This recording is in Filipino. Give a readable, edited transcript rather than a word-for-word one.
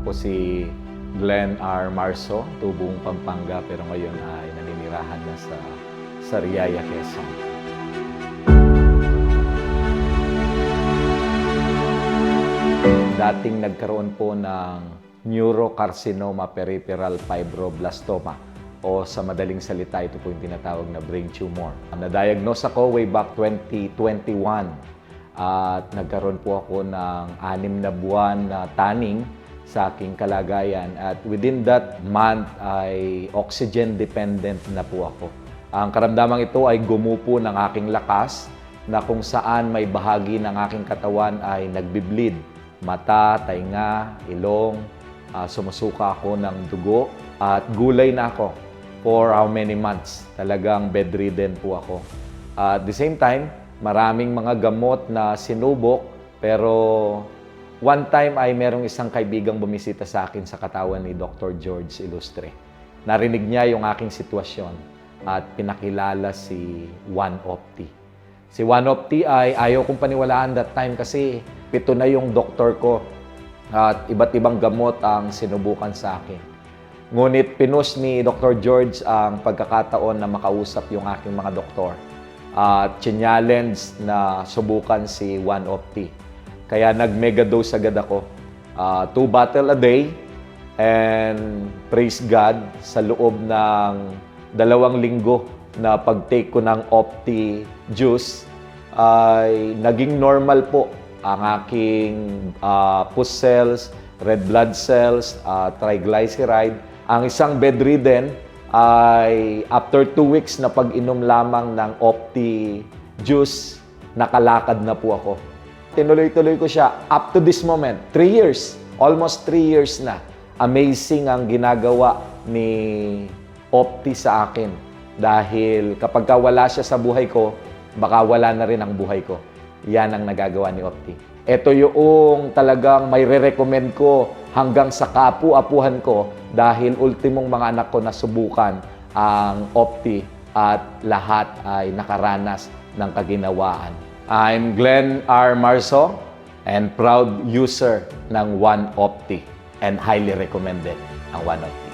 Ako si Glenn R. Marso, tubong Pampanga, pero ngayon ay naninirahan na sa Sariaya, Quezon. Dating nagkaroon po ng neurocarcinoma peripheral fibroblastoma o sa madaling salita, ito po yung tinatawag na brain tumor. Na-diagnose ako way back 2021 at nagkaroon po ako ng 6 na buwan na tanning sa aking kalagayan at within that month ay oxygen dependent na po ako. Ang karamdamang ito ay gumupo ng aking lakas na kung saan may bahagi ng aking katawan ay nagbi-bleed. Mata, tainga, ilong, sumusuka ako ng dugo at gulay na ako for how many months. Talagang bedridden po ako. At the same time, maraming mga gamot na sinubok pero one time ay merong isang kaibigang bumisita sa akin sa katawan ni Dr. George Ilustre. Narinig niya yung aking sitwasyon at pinakilala si One Opti. Si One Opti ay ayaw kong paniwalaan that time kasi 7 na yung doktor ko at iba't ibang gamot ang sinubukan sa akin. Ngunit pinush ni Dr. George ang pagkakataon na makausap yung aking mga doktor at challenge na subukan si One Opti. Kaya nag-mega dose agad ako. 2 bottles a day and praise God sa loob ng 2 linggo na pag-take ko ng Opti juice ay naging normal po ang aking pus cells, red blood cells, triglyceride. Ang isang bedridden ay after 2 weeks na pag-inom lamang ng Opti juice, nakalakad na po ako. Tinuloy-tuloy ko siya up to this moment. 3 years. Almost 3 years na. Amazing ang ginagawa ni Opti sa akin. Dahil kapag wala siya sa buhay ko, baka wala na rin ang buhay ko. Yan ang nagagawa ni Opti. Ito yung talagang may re-recommend ko hanggang sa kaapu-apuhan ko dahil ultimong mga anak ko nasubukan ang Opti at lahat ay nakaranas ng kaginawaan. I'm Glenn R. Marso and proud user ng One Opti and highly recommended ang One Opti.